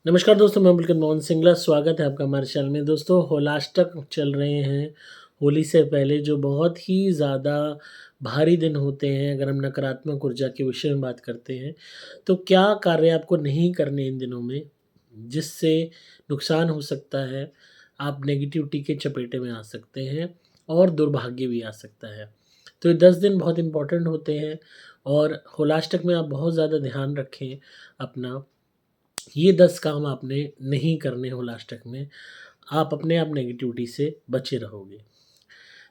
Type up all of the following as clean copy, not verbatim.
नमस्कार दोस्तों, मैं पुलकित मोहन सिंगला स्वागत है आपका हमारे चैनल में। दोस्तों, होलाष्टक चल रहे हैं। होली से पहले जो बहुत ही ज़्यादा भारी दिन होते हैं, अगर हम नकारात्मक ऊर्जा के विषय में बात करते हैं, तो क्या कार्य आपको नहीं करने इन दिनों में, जिससे नुकसान हो सकता है, आप नेगेटिविटी के चपेटे में आ सकते हैं और दुर्भाग्य भी आ सकता है। तो ये 10 दिन बहुत इम्पोर्टेंट होते हैं और होलाष्टक में आप बहुत ज़्यादा ध्यान रखें अपना। ये 10 काम आपने नहीं करने हो लास्ट तक में, आप अपने आप नेगेटिविटी से बचे रहोगे।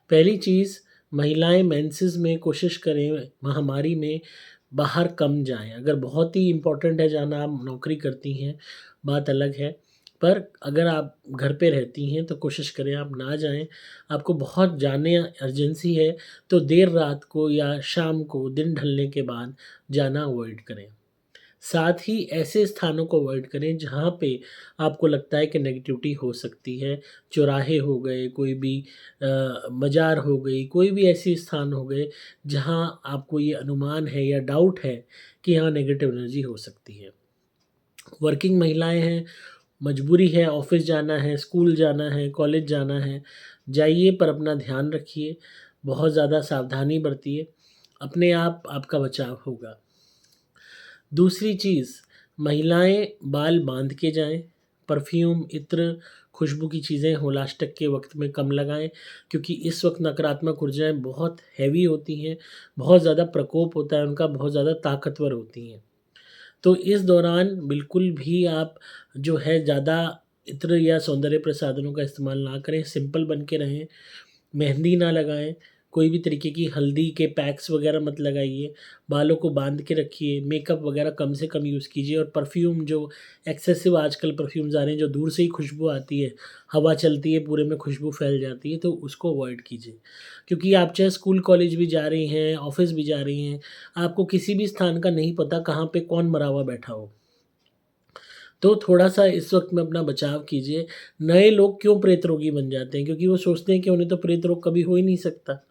पहली चीज़, महिलाएँ मेंसेस में कोशिश करें महामारी में बाहर कम जाएँ। अगर बहुत ही इम्पोर्टेंट है जाना, आप नौकरी करती हैं, बात अलग है। पर अगर आप घर पे रहती हैं तो कोशिश करें आप ना जाएँ। आपको बहुत जाने अर्जेंसी है तो देर रात को या शाम को दिन ढलने के बाद जाना अवॉइड करें। साथ ही ऐसे स्थानों को अवॉइड करें जहाँ पे आपको लगता है कि नेगेटिविटी हो सकती है। चौराहे हो गए, कोई भी मज़ार हो गई, कोई भी ऐसे स्थान हो गए जहाँ आपको ये अनुमान है या डाउट है कि यहाँ नेगेटिव एनर्जी हो सकती है। वर्किंग महिलाएँ हैं, मजबूरी है, ऑफ़िस जाना है, स्कूल जाना है, कॉलेज जाना है, जाइए पर अपना ध्यान रखिए, बहुत ज़्यादा सावधानी बरतिए, अपने आप आपका बचाव होगा। दूसरी चीज़, महिलाएँ बाल बाँध के जाएँ, परफ्यूम, इत्र, खुशबू की चीज़ें होलाष्टक के वक़्त में कम लगाएँ क्योंकि इस वक़्त नकारात्मक ऊर्जाएँ बहुत हैवी होती हैं, बहुत ज़्यादा प्रकोप होता है उनका, बहुत ज़्यादा ताकतवर होती हैं। तो इस दौरान बिल्कुल भी आप जो है ज़्यादा इत्र या सौंदर्य प्रसाधनों का इस्तेमाल ना करें, सिंपल बन के रहें। मेहंदी ना लगाएँ, कोई भी तरीके की हल्दी के पैक्स वगैरह मत लगाइए, बालों को बाँध के रखिए, मेकअप वगैरह कम से कम यूज़ कीजिए और परफ्यूम जो एक्सेसिव आजकल परफ्यूम्स आ रहे हैं, जो दूर से ही खुशबू आती है, हवा चलती है, पूरे में खुशबू फैल जाती है, तो उसको अवॉइड कीजिए। क्योंकि आप चाहे स्कूल, कॉलेज भी जा रही हैं, ऑफ़िस भी जा रही हैं, आपको किसी भी स्थान का नहीं पता कहाँ पे कौन मरा हुआ बैठा हो। तो थोड़ा-सा इस वक़्त में अपना बचाव कीजिए। नए लोग क्यों प्रेत रोगी बन जाते हैं? क्योंकि वो सोचते हैं कि उन्हें तो प्रेत रोग कभी हो ही नहीं सकता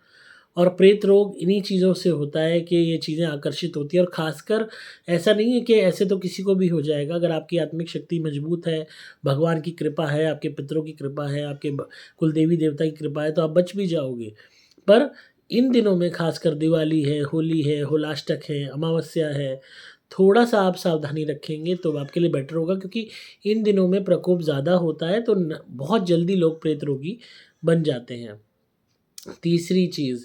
और प्रेत रोग इन्हीं चीज़ों से होता है कि ये चीज़ें आकर्षित होती हैं और ख़ासकर ऐसा नहीं है कि ऐसे तो किसी को भी हो जाएगा। अगर आपकी आत्मिक शक्ति मज़बूत है, भगवान की कृपा है, आपके पितरों की कृपा है, आपके कुल देवी-देवता की कृपा है, तो आप बच भी जाओगे। पर इन दिनों में ख़ासकर दिवाली है, होली है, होलाष्टक है, अमावस्या है, थोड़ा-सा आप सावधानी रखेंगे तो आपके लिए बेटर होगा क्योंकि इन दिनों में प्रकोप ज़्यादा होता है तो न बहुत जल्दी लोग प्रेत रोगी बन जाते हैं। तीसरी चीज़,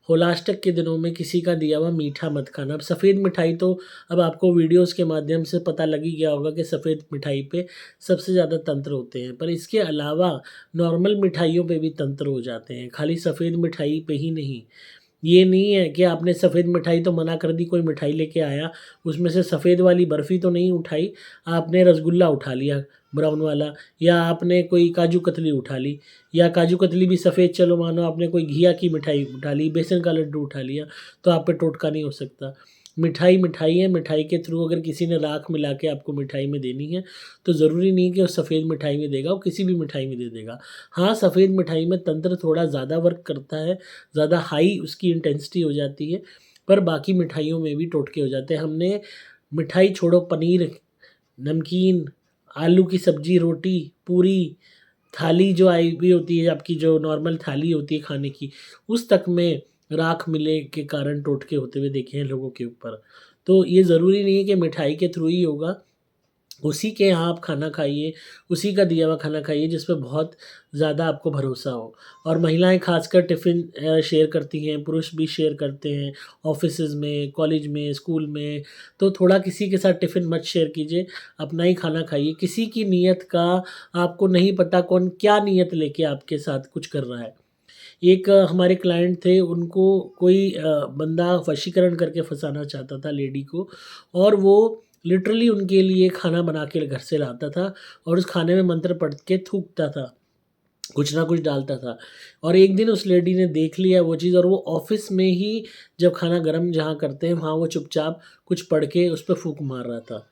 होलाष्टक के दिनों में किसी का दिया हुआ मीठा मत खाना। अब सफ़ेद मिठाई तो अब आपको वीडियोज़ के माध्यम से पता लग ही गया होगा कि सफ़ेद मिठाई पे सबसे ज़्यादा तंत्र होते हैं। पर इसके अलावा नॉर्मल मिठाइयों पे भी तंत्र हो जाते हैं, खाली सफ़ेद मिठाई पे ही नहीं। ये नहीं है कि आपने सफ़ेद मिठाई तो मना कर दी, कोई मिठाई लेके आया, उसमें से सफ़ेद वाली बर्फ़ी तो नहीं उठाई, आपने रसगुल्ला उठा लिया ब्राउन वाला या आपने कोई काजू कतली उठा ली या काजू कतली भी सफ़ेद चलो मानो आपने कोई घिया की मिठाई उठा ली, बेसन का लड्डू उठा लिया, तो आप पे टोटका नहीं हो सकता। मिठाई, मिठाई है, मिठाई के थ्रू अगर किसी ने राख मिला के आपको मिठाई में देनी है, तो ज़रूरी नहीं कि वो सफ़ेद मिठाई में देगा, वो किसी भी मिठाई में दे देगा। हाँ, सफ़ेद मिठाई में तंत्र थोड़ा ज़्यादा वर्क करता है, ज़्यादा हाई उसकी इंटेंसिटी हो जाती है, पर बाकी मिठाइयों में भी टोटके हो जाते हैं। हमने मिठाई छोड़ो पनीर, नमकीन, आलू की सब्ज़ी, रोटी, पूरी, थाली जो आई हुई होती है आपकी जो नॉर्मल थाली होती है खाने की, उस तक में राख मिले के कारण टोटके होते हुए देखे हैं लोगों के ऊपर। तो ये ज़रूरी नहीं है कि मिठाई के थ्रू ही होगा। उसी के यहाँ आप खाना खाइए, उसी का दिया हुआ खाना खाइए जिस पे बहुत ज़्यादा आपको भरोसा हो। और महिलाएँ ख़ासकर टिफ़िन शेयर करती हैं, पुरुष भी शेयर करते हैं, ऑफ़िसेज़ में, कॉलेज में, स्कूल में, तो थोड़ा किसी के साथ टिफ़िन मत शेयर कीजिए, अपना ही खाना खाइए। किसी की नीयत का आपको नहीं पता कौन क्या नीयत लेके आपके साथ कुछ कर रहा है। एक हमारे क्लाइंट थे, उनको कोई बंदा वशीकरण करके फँसाना चाहता था लेडी को और वो लिटरली उनके लिए खाना बना के घर से लाता था और उस खाने में मंत्र पढ़ के थूकता था, कुछ ना कुछ डालता था। और एक दिन उस लेडी ने देख लिया वो चीज़ और वो ऑफ़िस में ही जब खाना गरम जहाँ करते हैं, वहाँ वो चुपचाप कुछ पढ़ के उस पे फूँक मार रहा था।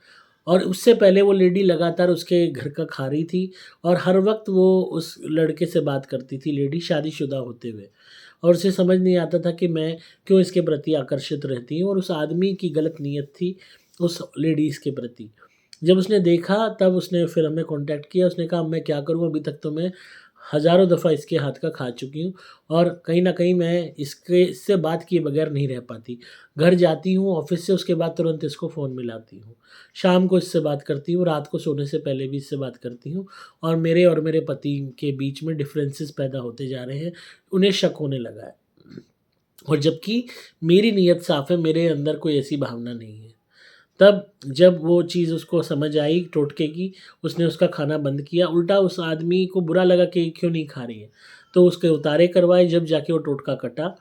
और उससे पहले वो लेडी लगातार उसके घर का खा रही थी और हर वक़्त वो उस लड़के से बात करती थी, लेडी शादीशुदा होते हुए। और उसे समझ नहीं आता था कि मैं क्यों इसके प्रति आकर्षित रहती हूँ और उस आदमी की गलत नीयत थी उस लेडीज़ के प्रति। जब उसने देखा तब उसने फिर हमें कॉन्टैक्ट किया, उसने कहा मैं क्या करूँ, अभी तक तो मैं हज़ारों दफ़ा इसके हाथ का खा चुकी हूँ और कहीं न कहीं मैं इससे बात किए बगैर नहीं रह पाती। घर जाती हूँ ऑफ़िस से, उसके बाद तुरंत इसको फ़ोन मिलाती हूँ। शाम को इससे बात करती हूँ, रात को सोने से पहले भी इससे बात करती हूँ और मेरे पति के बीच में डिफ़रेंसेस पैदा होते जा रहे हैं। उन्हें शक होने लगा है और जबकि मेरी नीयत साफ़ है, मेरे अंदर कोई ऐसी भावना नहीं है। तब जब वो चीज़ उसको समझ आई टोटके की, उसने उसका खाना बंद किया। उल्टा उस आदमी को बुरा लगा कि क्यों नहीं खा रही है। तो उसके उतारे करवाए, जब जाके वो टोटका कटा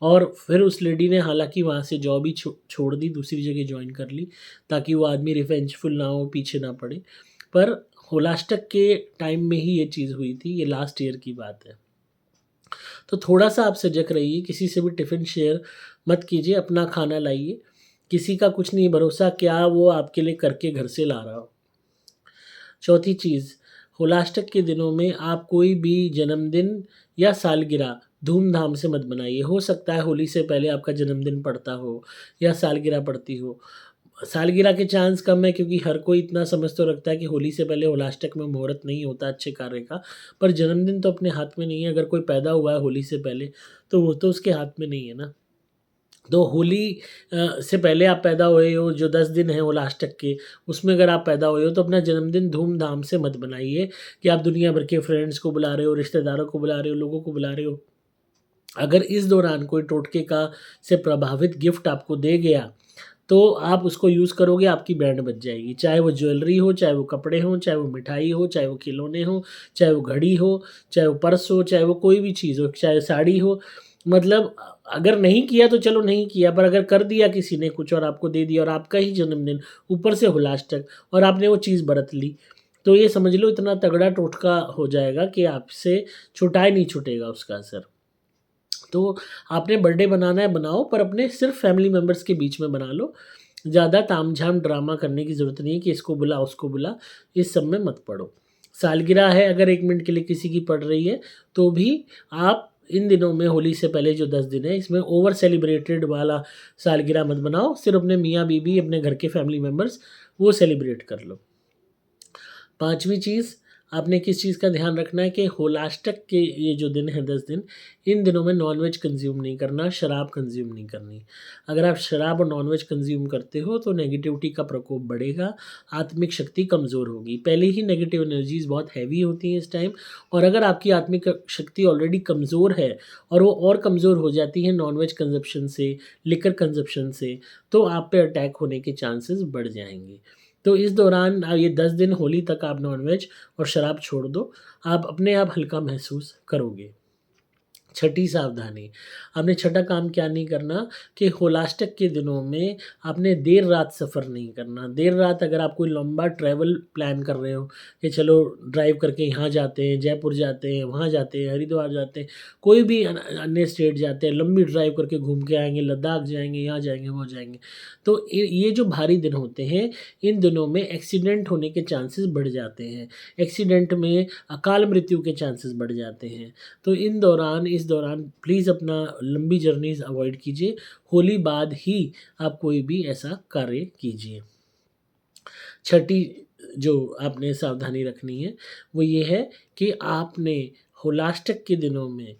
और फिर उस लेडी ने हालाँकि वहाँ से जॉब ही छोड़ दी, दूसरी जगह जॉइन कर ली, ताकि वो आदमी रिवेंजफुल ना हो, पीछे ना पड़े। पर होलाष्टक के टाइम में ही ये चीज़ हुई थी, ये लास्ट ईयर की बात है। तो थोड़ा-सा आप सजग रहिए, किसी से भी टिफ़िन शेयर मत कीजिए, अपना खाना लाइए। किसी का कुछ नहीं भरोसा, क्या वो आपके लिए करके घर से ला रहा हो। चौथी चीज़, होलाष्टक के दिनों में आप कोई भी जन्मदिन या सालगिरह धूम-धाम से मत मनाइए। हो सकता है होली से पहले आपका जन्मदिन पड़ता हो या सालगिरह पड़ती हो। सालगिरह के चांस कम है क्योंकि हर कोई इतना समझ तो रखता है कि होली से पहले होलाष्टक में मुहूर्त नहीं होता अच्छे कार्य का। पर जन्मदिन तो अपने हाथ में नहीं है, अगर कोई पैदा हुआ है होली से पहले, तो वो तो उसके हाथ में नहीं है ना। तो होली से पहले आप पैदा हुए हो, जो 10 दिन हैं होलाष्टक के, उसमें अगर आप पैदा हुए हो तो अपना जन्मदिन धूम-धाम से मत मनाइए कि आप दुनिया भर के फ्रेंड्स को बुला रहे हो, रिश्तेदारों को बुला रहे हो, लोगों को बुला रहे हो। अगर इस दौरान कोई टोटके का से प्रभावित गिफ्ट आपको दे गया, तो आप उसको यूज़ करोगे, आपकी बैंड बज जाएगी। चाहे वो ज्वेलरी हो, चाहे वो कपड़े हों, चाहे वो मिठाई हो, चाहे वो खिलौने हों, चाहे वो घड़ी हो, चाहे वो पर्स हो, चाहे वो कोई भी चीज़ हो, चाहे साड़ी हो। मतलब अगर नहीं किया तो चलो नहीं किया, पर अगर कर दिया किसी ने कुछ और आपको दे दिया और आपका ही जन्मदिन, ऊपर से हुलास-टक और आपने वो चीज़ बरत ली, तो ये समझ लो इतना तगड़ा टोटका हो जाएगा कि आपसे छुटाए नहीं छूटेगा उसका असर। तो आपने बर्थडे बनाना है बनाओ, पर अपने सिर्फ़ फैमिली मेंबर्स के बीच में बना लो। ज़्यादा तामझाम ड्रामा करने की ज़रूरत नहीं है कि इसको बुला, उसको बुला, इस सब में मत पड़ो। सालगिरह है अगर 1 मिनट के लिए किसी की पड़ रही है, तो भी आप इन दिनों में होली से पहले जो 10 दिन है, इसमें ओवर सेलिब्रेटेड वाला सालगिरह मत बनाओ। सिर्फ़ अपने मियाँ-बीबी, अपने घर के फैमिली मेंबर्स, वो सेलिब्रेट कर लो। 5वीं चीज़, आपने किस चीज़ का ध्यान रखना है कि होलाष्टक के ये जो दिन हैं 10 दिन, इन दिनों में नॉन-वेज कंज़्यूम नहीं करना, शराब कंज़्यूम नहीं करनी। अगर आप शराब और नॉन-वेज कंज़्यूम करते हो तो नेगेटिविटी का प्रकोप बढ़ेगा, आत्मिक शक्ति कमज़ोर होगी। पहले ही नेगेटिव एनर्जीज़ बहुत हैवी होती हैं इस टाइम और अगर आपकी आत्मिक शक्ति ऑलरेडी कमज़ोर है और वो और कमज़ोर हो जाती है नॉन-वेज कंज़प्शन से, लिकर कंज़प्शन से, तो आप पे अटैक होने के चांसेस बढ़ जाएँगे। तो इस दौरान ये 10 दिन होली तक आप नॉन-वेज और शराब छोड़ दो, आप अपने आप हल्का महसूस करोगे। छठी सावधानी, आपने छठा काम क्या नहीं करना कि होलाष्टक के दिनों में आपने देर रात सफ़र नहीं करना। देर रात अगर आप कोई लंबा ट्रैवल प्लान कर रहे हो कि चलो ड्राइव करके यहाँ जाते हैं, जयपुर जाते हैं, वहाँ जाते हैं, हरिद्वार जाते हैं, कोई भी अन्य स्टेट जाते हैं, लंबी ड्राइव करके घूम के आएँगे, लद्दाख जाएँगे, यहाँ जाएँगे, वो जाएँगे। तो ये जो भारी दिन होते हैं, इन दिनों में एक्सीडेंट होने के चांसेस बढ़ जाते हैं। एक्सीडेंट में अकाल मृत्यु के चांसेस बढ़ जाते हैं। तो इस दौरान प्लीज़ अपना लंबी जर्नीज़ अवॉइड कीजिए। होली बाद ही आप कोई भी ऐसा कार्य कीजिए। छठी जो आपने सावधानी रखनी है, वो ये है कि आपने होलाष्टक के दिनों में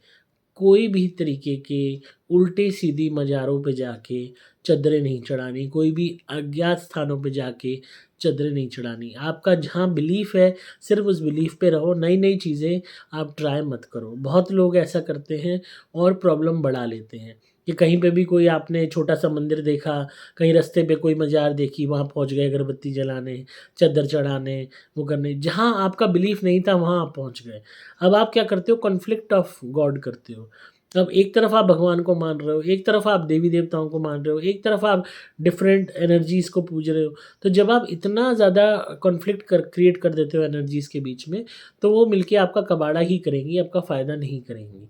कोई भी तरीके के उल्टे-सीधी मज़ारों पे जाके चद्दरें नहीं चढ़ानी, कोई भी अज्ञात स्थानों पे जाके चद्दरें नहीं चढ़ानी। आपका जहाँ बिलीफ़ है, सिर्फ़ उस बिलीफ़ पे रहो, नई-नई चीज़ें आप ट्राई मत करो। बहुत लोग ऐसा करते हैं और प्रॉब्लम बढ़ा लेते हैं कि कहीं पे भी कोई आपने छोटा-सा मंदिर देखा, कहीं रास्ते पे कोई मज़ार देखी, वहाँ पहुँच गए अगरबत्ती जलाने, चद्दर चढ़ाने, वो करने। जहाँ आपका बिलीफ़ नहीं था, वहाँ आप पहुँच गए। अब आप क्या करते हो कॉन्फ्लिक्ट ऑफ गॉड करते हो। अब एक तरफ आप भगवान को मान रहे हो, एक तरफ आप देवी-देवताओं को मान रहे हो, एक तरफ आप डिफरेंट एनर्जीज़ को पूज रहे हो। तो जब आप इतना ज़्यादा कॉन्फ्लिक्ट क्रिएट कर देते हो एनर्जीज़ के बीच में, तो वो मिलके आपका कबाड़ा ही करेंगी, आपका फ़ायदा नहीं करेंगी।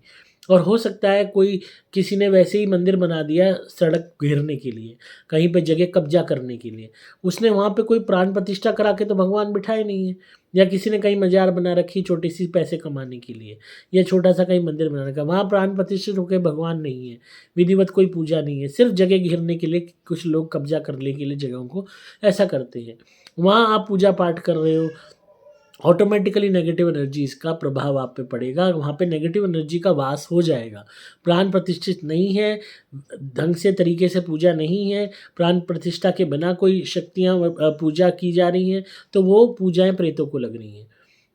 और हो सकता है कोई किसी ने वैसे ही मंदिर बना दिया सड़क घेरने के लिए, कहीं पे जगह कब्ज़ा करने के लिए। उसने वहाँ पे कोई प्राण प्रतिष्ठा करा के तो भगवान बिठाए नहीं है। या किसी ने कहीं मज़ार बना रखी छोटी-सी पैसे कमाने के लिए या छोटा-सा कहीं मंदिर बना रखा, वहाँ प्राण प्रतिष्ठित होके भगवान नहीं है, विधिवत कोई पूजा नहीं है, सिर्फ़ जगह घेरने के लिए कुछ लोग कब्ज़ा करने के लिए जगहों को ऐसा करते हैं। वहाँ आप पूजा पाठ कर रहे हो, ऑटोमेटिकली नेगेटिव एनर्जीज़ का प्रभाव आप पे पड़ेगा, वहाँ पे नेगेटिव एनर्जी का वास हो जाएगा। प्राण प्रतिष्ठित नहीं है, ढंग से तरीके से पूजा नहीं है, प्राण प्रतिष्ठा के बिना कोई शक्तियाँ पूजा की जा रही हैं, तो वो पूजाएँ प्रेतों को लग रही हैं।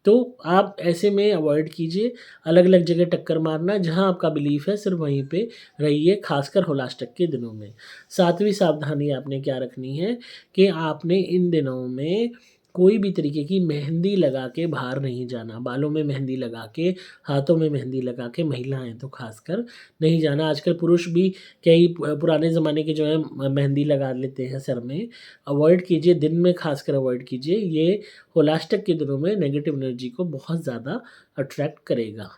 तो आप ऐसे में अवॉइड कीजिए, अलग-अलग जगह टक्कर मारना, जहाँ आपका बिलीफ है सिर्फ़ वहीं पे रहिए, ख़ासकर होलाष्टक के दिनों में। 7वीं सावधानी आपने क्या रखनी है कि आपने इन दिनों में कोई भी तरीके की मेहंदी लगा के बाहर नहीं जाना। बालों में मेहंदी लगा के, हाथों में मेहंदी लगा के, महिलाएँ तो ख़ासकर नहीं जाना। आजकल पुरुष भी कई पुराने ज़माने के जो है मेहंदी लगा लेते हैं सर में। अवॉइड कीजिए, दिन में ख़ासकर अवॉइड कीजिए। ये होलाष्टक के दिनों में नेगेटिव एनर्जी को बहुत ज़्यादा अट्रैक्ट करेगा।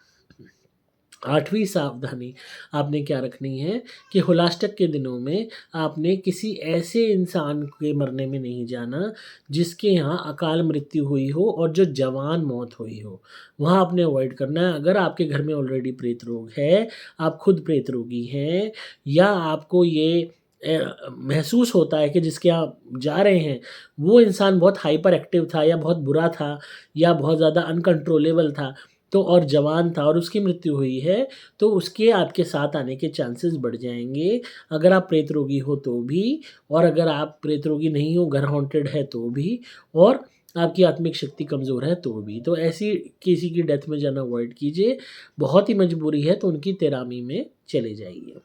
8वीं सावधानी आपने क्या रखनी है कि होलाष्टक के दिनों में आपने किसी ऐसे इंसान के मरने में नहीं जाना, जिसके यहाँ अकाल मृत्यु हुई हो और जो जवान मौत हुई हो। वहाँ आपने अवॉइड करना है। अगर आपके घर में ऑलरेडी प्रेत रोग है, आप खुद प्रेत रोगी हैं या आपको ये महसूस होता है कि जिसके यहाँ जा रहे हैं, वो इंसान बहुत हाइपर एक्टिव था या बहुत बुरा था या बहुत ज़्यादा अनकंट्रोलेबल था, तो और जवान था और उसकी मृत्यु हुई है, तो उसके आपके साथ आने के चांसेस बढ़ जाएँगे। अगर आप प्रेत रोगी हो तो भी, और अगर आप प्रेत रोगी नहीं हो, घर हॉन्टेड है तो भी, और आपकी आत्मिक शक्ति कमज़ोर है तो भी। तो ऐसी किसी की डेथ में जाना अवॉइड कीजिए। बहुत ही मजबूरी है तो उनकी तेरामी में चले जाइए।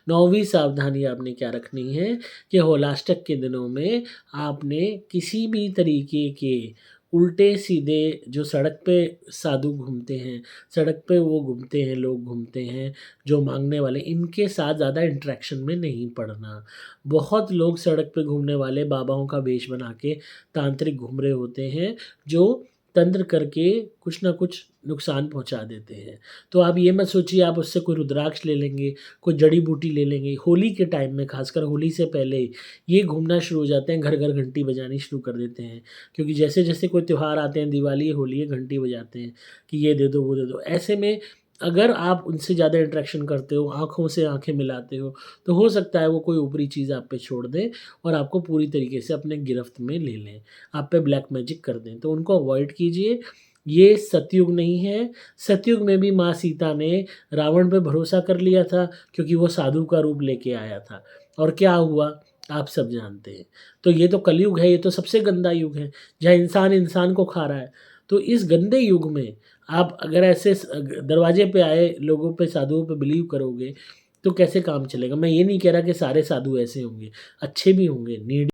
9वीं सावधानी आपने क्या रखनी है कि होलाष्टक के दिनों में आपने किसी भी तरीके के उल्टे-सीधे जो सड़क पे साधु घूमते हैं, सड़क पे वो घूमते हैं, लोग घूमते हैं, जो माँगने वाले, इनके साथ ज़्यादा इंटरेक्शन में नहीं पड़ना। बहुत लोग सड़क पे घूमने वाले बाबाओं का वेश बना के तांत्रिक घूम रहे होते हैं, जो तंत्र करके कुछ न कुछ नुकसान पहुँचा देते हैं। तो आप ये मत सोचिए आप उससे कोई रुद्राक्ष ले लेंगे, कोई जड़ी-बूटी ले लेंगे। होली के टाइम में, ख़ासकर होली से पहले ये घूमना शुरू हो जाते हैं, घर-घर घंटी बजानी शुरू कर देते हैं। क्योंकि जैसे-जैसे कोई त्योहार आते हैं, दिवाली, होली है, घंटी बजाते हैं कि ये दे दो, वो दे दो। ऐसे में अगर आप उनसे ज़्यादा इंटरेक्शन करते हो, आँखों से आँखें मिलाते हो, तो हो सकता है वो कोई ऊपरी चीज़ आप पे छोड़ दें और आपको पूरी तरीके से अपने गिरफ्त में ले लें, आप पे ब्लैक मैजिक कर दें। तो उनको अवॉइड कीजिए। ये सतयुग नहीं है। सतयुग में भी माँ सीता ने रावण पे भरोसा कर लिया था, क्योंकि वो साधु का रूप लेके आया था, और क्या हुआ आप सब जानते हैं। तो ये तो कलयुग है, ये तो सबसे गंदा युग है, जहाँ इंसान इंसान को खा रहा है। तो इस गंदे युग में आप अगर ऐसे दरवाजे पे आए लोगों पे, साधुओं पे बिलीव करोगे, तो कैसे काम चलेगा। मैं ये नहीं कह रहा कि सारे साधु ऐसे होंगे, अच्छे भी होंगे, नीड